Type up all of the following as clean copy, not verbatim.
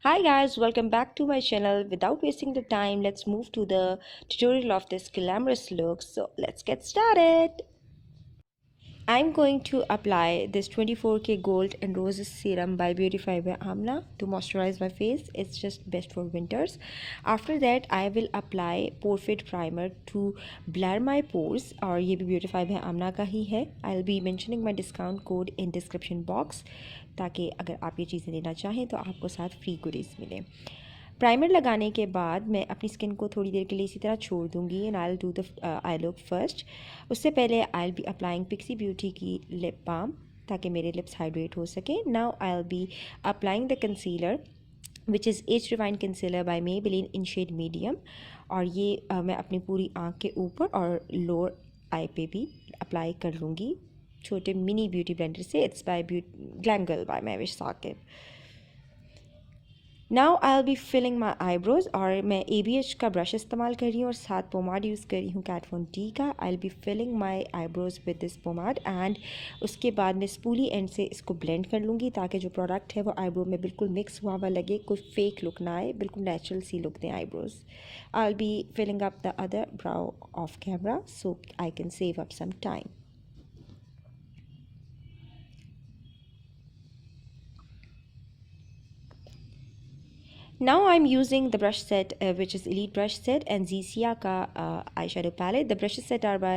Hi guys, welcome back to my channel. Without wasting the time, let's move to the tutorial of this glamorous look. So let's get started. I'm going to apply this 24K Gold and Roses Serum by Beautify by Amna to moisturize my face. It's just best for winters. After that, I will apply porefade primer to blur my pores. और ये भी Beautify by Amna का ही है. I'll be mentioning my discount code in description box ताकि अगर आप ये चीज़ें लेना चाहें तो आपको साथ फ्री goodies मिले. प्राइमर लगाने के बाद मैं अपनी स्किन को थोड़ी देर के लिए इसी तरह छोड़ दूँगी and I will do the eye look first. उससे पहले I will be applying Pixi Beauty की लिप बाम ताकि मेरे लिप्स हाइड्रेट हो सके. Now I will be applying the concealer which is age refined concealer by Maybelline in shade medium. और ये मैं अपनी पूरी आँख के ऊपर और लोअर आई पे भी अप्लाई कर लूँगी छोटे मिनी ब्यूटी ब्लेंडर से. It's by Glam Girl by Mahwish Saqib. Now I will be filling my eyebrows और मैं ABH का ब्रश इस्तेमाल कर रही हूँ और साथ पोमाड यूज़ कर रही हूँ कैट वन डी का. I will be filling my eyebrows with this pomade and उसके बाद मैं स्पूली एंड से इसको ब्लेंड कर लूँगी ताकि जो प्रोडक्ट है वो आईब्रो में बिल्कुल मिक्स हुआ हुआ लगे, कोई फेक लुक ना आए, बिल्कुल नेचुरल सी लुक दें eyebrows. I will be filling up the other brow off camera so I can save up some time. Now I'm using the brush set which is Elite brush set and zeesea का eyeshadow palette. The brushes set are by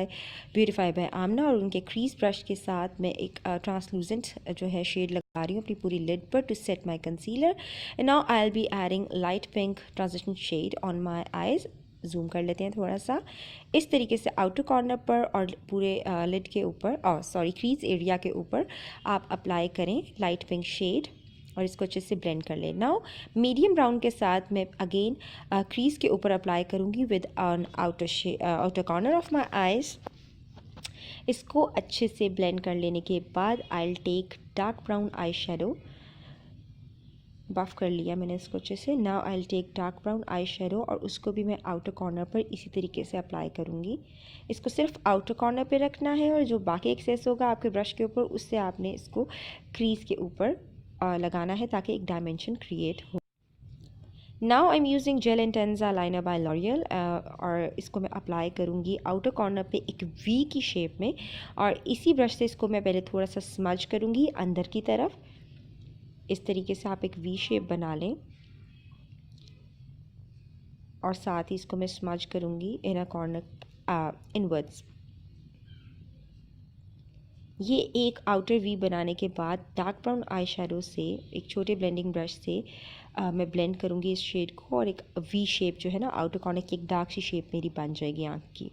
Beautify by Amna और उनके crease brush के साथ मैं एक translucent जो है shade लगा रही हूँ अपनी पूरी lid पर to set my concealer. And now I'll be adding light pink transition shade on my eyes. Zoom कर लेते हैं थोड़ा सा. इस तरीके से आउटर कॉर्नर पर और पूरे लिड के ऊपर और सॉरी क्रीज एरिया के ऊपर आप अप्लाई करें लाइट पिंक शेड और इसको अच्छे से ब्लेंड कर लें. नाउ मीडियम ब्राउन के साथ मैं अगेन क्रीज के ऊपर अप्लाई करूँगी with on outer corner of my eyes. इसको अच्छे से ब्लेंड कर लेने के बाद I will take dark brown eye shadow. Buff कर लिया मैंने इसको अच्छे से. Now I will take dark brown eye shadow और उसको भी मैं आउटर कॉर्नर पर इसी तरीके से अप्लाई करूँगी. इसको सिर्फ आउटर कॉर्नर पे रखना है और जो बाकी एक्सेस होगा आपके ब्रश के ऊपर उससे आपने इसको क्रीज के ऊपर लगाना है ताकि एक डायमेंशन क्रिएट हो. Now I am using gel entenza liner by L'Oreal और इसको मैं अप्लाई करूँगी आउटर कॉर्नर पे एक वी की शेप में और इसी ब्रश से इसको मैं पहले थोड़ा सा स्मज करूँगी अंदर की तरफ. इस तरीके से आप एक वी शेप बना लें और साथ ही इसको मैं स्मज करूँगी इनर कॉर्नर इनवर्ड्स. ये एक आउटर वी बनाने के बाद डार्क ब्राउन आई शेडो से एक छोटे ब्लेंडिंग ब्रश से मैं ब्लेंड करूँगी इस शेड को और एक वी शेप जो है ना आउटर कॉर्नर की एक डार्क सी शेप मेरी बन जाएगी आँख की.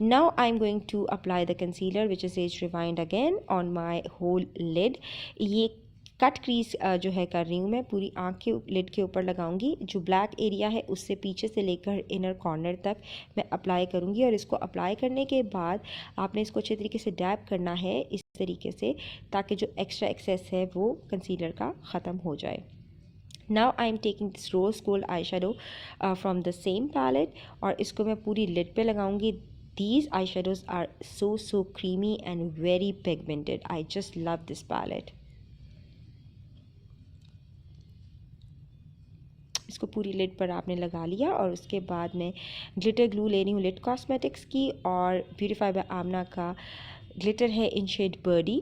Now I am going to apply the concealer which is age rewind again on my whole lid. ये कट क्रीज जो है कर रही हूँ मैं पूरी आँख के लिड के ऊपर लगाऊंगी. जो ब्लैक एरिया है उससे पीछे से लेकर इनर कॉर्नर तक मैं अप्लाई करूँगी और इसको अप्लाई करने के बाद आपने इसको अच्छे तरीके से डैप करना है इस तरीके से ताकि जो एक्स्ट्रा एक्सेस है वो कंसीलर का ख़त्म हो जाए. Now I am taking this rose gold eye shadow from the same palette और इसको मैं पूरी लिड पे लगाऊंगी. These eyeshadows are so creamy and very pigmented. I just love this palette. इसको पूरी लिड पर आपने लगा लिया और उसके बाद मैं ग्लिटर ग्लू ले रही हूँ लिड कॉस्मेटिक्स की और ब्यूटीफाई बाय आमना का ग्लिटर है इन शेड बर्डी.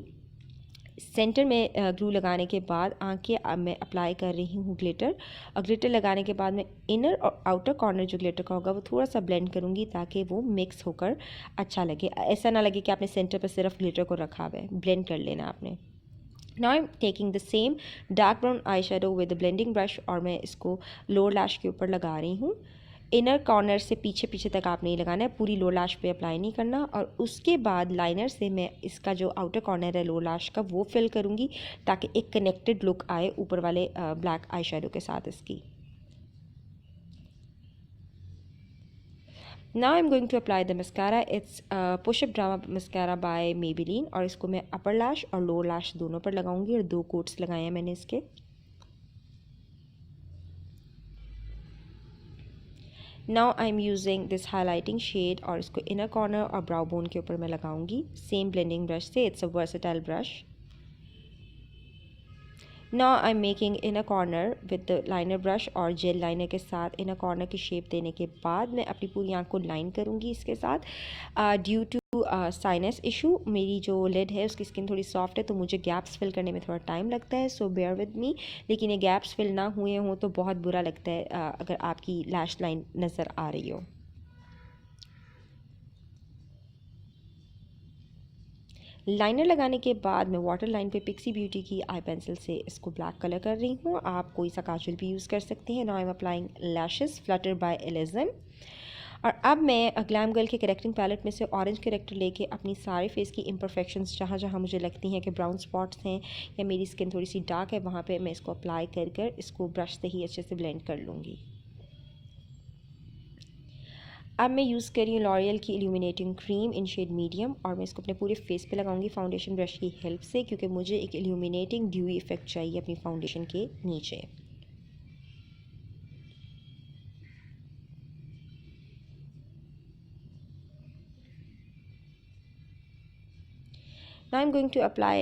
सेंटर में ग्लू लगाने के बाद आंखें मैं अप्लाई कर रही हूँ ग्लिटर और ग्लिटर लगाने के बाद मैं इनर और आउटर कॉर्नर जो ग्लिटर का होगा वो थोड़ा सा ब्लेंड करूँगी ताकि वो मिक्स होकर अच्छा लगे. ऐसा ना लगे कि आपने सेंटर पर सिर्फ ग्लिटर को रखा हुआ है, ब्लेंड कर लेना आपने. Now I'm taking the same dark brown eyeshadow with the blending brush और मैं इसको लोअर लैश के ऊपर लगा रही हूँ. इनर कॉर्नर से पीछे पीछे तक आपने ये लगाना है, पूरी लोअर लैश पे अप्लाई नहीं करना. और उसके बाद लाइनर से मैं इसका जो आउटर कॉर्नर है लोअर लैश का वो फिल करूँगी ताकि एक कनेक्टेड लुक आए ऊपर वाले ब्लैक आईशैडो के साथ इसकी. Now I'm going to apply the mascara. It's push-up drama mascara by Maybelline और इसको मैं अपर लैश और लोअर लैश दोनों पर लगाऊंगी और 2 कोट्स लगाए हैं मैंने इसके. Now I'm using this highlighting shade और इसको इनर कॉर्नर और ब्राउ बोन के ऊपर मैं लगाऊंगी सेम ब्लेंडिंग ब्रश से. It's a versatile brush. Now I am making in a corner with the liner brush और जेल लाइनर के साथ इन अ कॉर्नर की शेप देने के बाद मैं अपनी पूरी आँख को लाइन करूँगी इसके साथ। ड्यू टू साइनस इशू मेरी जो लिड है उसकी स्किन थोड़ी सॉफ्ट है, तो मुझे गैप्स फिल करने में थोड़ा टाइम लगता है, सो बेयर विद मी। लेकिन ये गैप्स फिल ना हुए हों तो बहुत बुरा लगता है अगर आपकी लैश लाइन नज़र आ रही हो। लाइनर लगाने के बाद मैं वाटर लाइन पे पिक्सी ब्यूटी की आई पेंसिल से इसको ब्लैक कलर कर रही हूँ। आप कोई सा काजल भी यूज़ कर सकते हैं। Now I am applying lashes flutter by एलिज़म। और अब मैं ग्लैम गर्ल के करेक्टिंग पैलेट में से ऑरेंज करेक्टर लेके अपनी सारे फेस की इम्परफेक्शंस जहाँ जहाँ मुझे लगती हैं कि ब्राउन स्पॉट्स हैं या मेरी स्किन थोड़ी सी डार्क है वहाँ पे मैं इसको अप्लाई कर कर इसको ब्रश से ही अच्छे से ब्लेंड कर लूँगी। अब मैं यूज़ कर रही हूँ लॉरियल की इल्यूमिनेटिंग क्रीम इन शेड मीडियम और मैं इसको अपने पूरे फेस पे लगाऊंगी फाउंडेशन ब्रश की हेल्प से, क्योंकि मुझे एक इल्यूमिनेटिंग ड्यूई इफेक्ट चाहिए अपनी फाउंडेशन के नीचे। Now I'm going to apply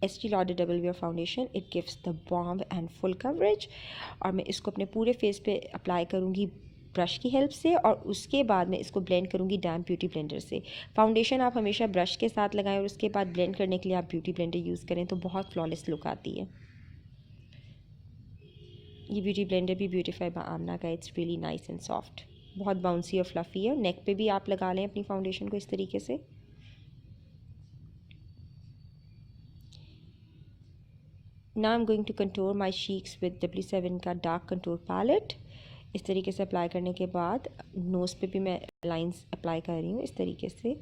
Estee Lauder Double Wear Foundation. It gives the bomb and full coverage. और मैं इसको अपने पूरे फेस पे अप्लाई करूँगी ब्रश की हेल्प से और उसके बाद मैं इसको ब्लेंड करूँगी डैम्प ब्यूटी ब्लेंडर से। फाउंडेशन आप हमेशा ब्रश के साथ लगाएं और उसके बाद ब्लेंड करने के लिए आप ब्यूटी ब्लेंडर यूज़ करें तो बहुत फ्लॉलेस लुक आती है। ये ब्यूटी ब्लेंडर भी ब्यूटीफाई बाय आमना का, it's really nice and soft, बहुत बाउंसी और फ्लफ़ी है। नेक पे भी आप लगा लें अपनी फाउंडेशन को इस तरीके से। Now I'm going to contour my cheeks with W7 का डार्क कंटूर पैलेट। इस तरीके से अप्लाई करने के बाद नोज़ पे भी मैं लाइंस अप्लाई कर रही हूँ इस तरीके से।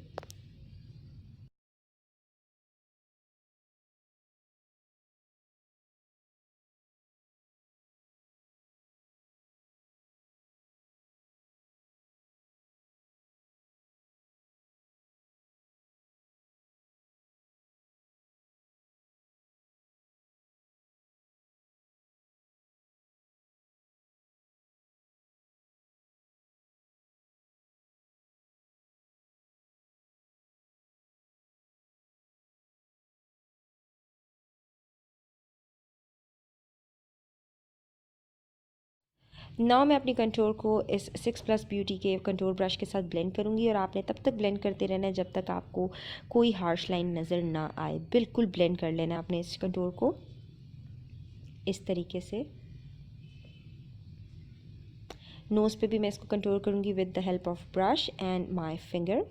नाउ मैं अपनी कंटूर को इस 6+ ब्यूटी के कंटूर ब्रश के साथ ब्लेंड करूँगी और आपने तब तक ब्लेंड करते रहना है जब तक आपको कोई हार्श लाइन नज़र ना आए। बिल्कुल ब्लेंड कर लेना आपने इस कंटूर को इस तरीके से। नोज़ पे भी मैं इसको कंटूर करूँगी with the help of brush and my finger.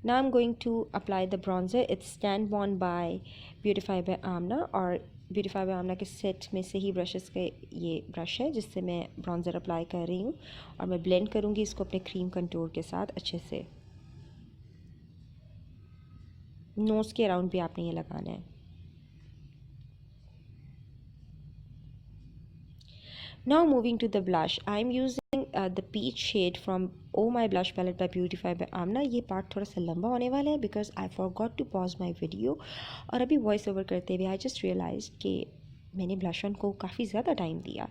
Now I'm going to apply the bronzer. It's tanbon by Beautify by Amna और Beautify by Amna के सेट में से ही ब्रशेस के ये ब्रश है जिससे मैं ब्रॉन्ज़र अप्लाई कर रही हूँ और मैं ब्लेंड करूँगी इसको अपने क्रीम कंटूर के साथ अच्छे से। नोज़ के अराउंड भी आपने ये लगाना है। Now moving to the blush, I am using the peach shade from Oh My Blush Palette by Beautify by Amna। ये पार्ट थोड़ा सा लंबा होने वाला है because I forgot to pause my video और अभी वॉइस ओवर करते हुए आई जस्ट रियलाइज कि मैंने ब्लश ऑन को काफ़ी ज़्यादा टाइम दिया।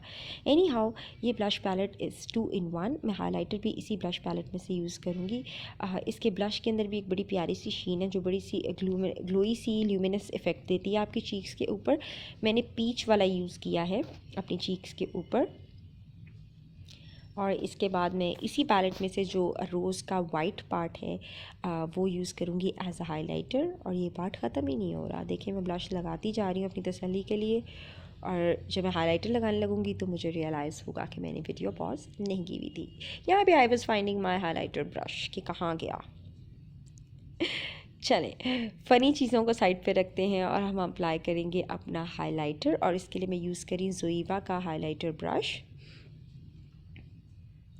एनी हाउ ये ब्लश पैलेट इज़ 2 in 1। मैं हाइलाइटर भी इसी ब्लश पैलेट में से यूज़ करूँगी। इसके ब्लश के अंदर भी एक बड़ी प्यारी सी शीन है जो बड़ी सी ग्लोई सी ल्यूमिनस इफेक्ट देती है आपकी चीक्स के ऊपर। मैंने पीच वाला यूज़ किया है अपनी चीक्स के ऊपर और इसके बाद मैं इसी पैलेट में से जो रोज़ का वाइट पार्ट है वो यूज़ करूँगी एज अ हाइलाइटर। और ये पार्ट ख़त्म ही नहीं हो रहा। देखिए मैं ब्लश लगाती जा रही हूँ अपनी तसल्ली के लिए और जब मैं हाइलाइटर लगाने लगूँगी तो मुझे रियलाइज़ होगा कि मैंने वीडियो पॉज नहीं की हुई थी। यहाँ पे I was finding my highlighter brush कि कहाँ गया। चलें फ़नी चीज़ों को साइड पे रखते हैं और हम अप्लाई करेंगे अपना हाइलाइटर और इसके लिए मैं यूज़ करी ज़ोईवा का हाइलाइटर ब्रश।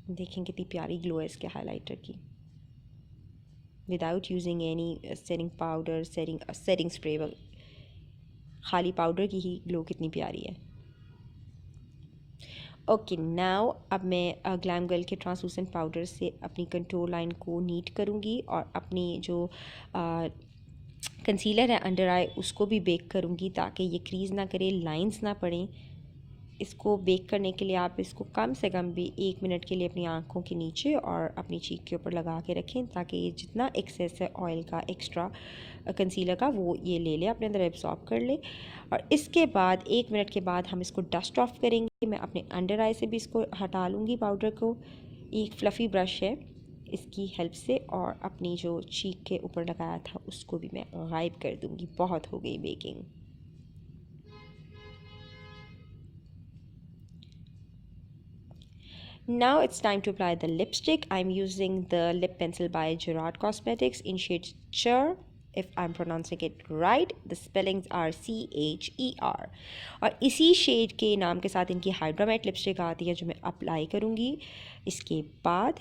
देखें कितनी प्यारी ग्लो है इसके हाइलाइटर की without using any setting powder setting spray, खाली पाउडर की ही ग्लो कितनी प्यारी है। ओके नाउ अब मैं ग्लैम गर्ल के ट्रांसलूसेंट पाउडर से अपनी कंटूर लाइन को नीट करूँगी और अपनी जो कंसीलर है अंडर आई, उसको भी बेक करूँगी ताकि ये क्रीज़ ना करे, लाइंस ना पड़ें। इसको बेक करने के लिए आप इसको कम से कम भी 1 मिनट के लिए अपनी आँखों के नीचे और अपनी चीक के ऊपर लगा के रखें ताकि ये जितना एक्सेस है ऑयल का, एक्स्ट्रा कंसीलर का, वो ये ले ले, अपने अंदर एब्जॉर्ब कर ले। और इसके बाद 1 मिनट के बाद हम इसको डस्ट ऑफ करेंगे। मैं अपने अंडर आई से भी इसको हटा लूँगी पाउडर को, एक फ्लफ़ी ब्रश है इसकी हेल्प से, और अपनी जो चीक के ऊपर लगाया था उसको भी मैं गायब कर दूँगी। बहुत हो गई baking. Now it's time to apply the lipstick. I'm using the lip pencil by Gerard Cosmetics in shade CHER. If I'm pronouncing it right, the spellings are CHER. और इसी शेड के नाम के साथ इनकी हाइड्रा मैट लिपस्टिक आती है जो मैं अप्लाई करूँगी। इसके बाद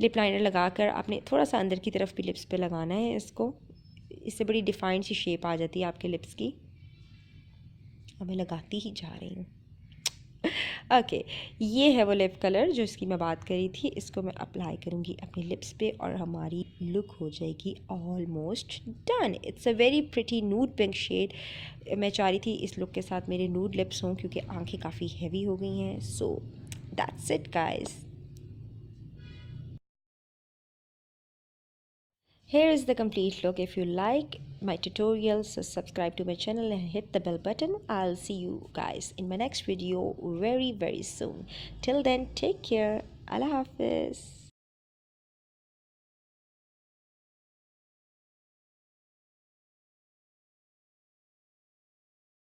लिप लाइनर लगाकर आपने थोड़ा सा अंदर की तरफ भी लिप्स पे लगाना है इसको। इससे बड़ी डिफाइंड सी शेप आ जाती है आपके लिप्स की। अब मैं लगाती ही जा रही हूँ। ओके ये है वो लिप कलर जो इसकी मैं बात करी थी। इसको मैं अप्लाई करूँगी अपने लिप्स पे और हमारी लुक हो जाएगी almost done. It's a very pretty nude pink shade. मैं चाह रही थी इस लुक के साथ मेरे नूड लिप्स हों क्योंकि आंखें काफ़ी हैवी हो गई हैं। So that's it guys. Here is the complete look. If you like my tutorials, so subscribe to my channel and hit the bell button. I'll see you guys in my next video very soon. Till then, take care. Allah Hafiz.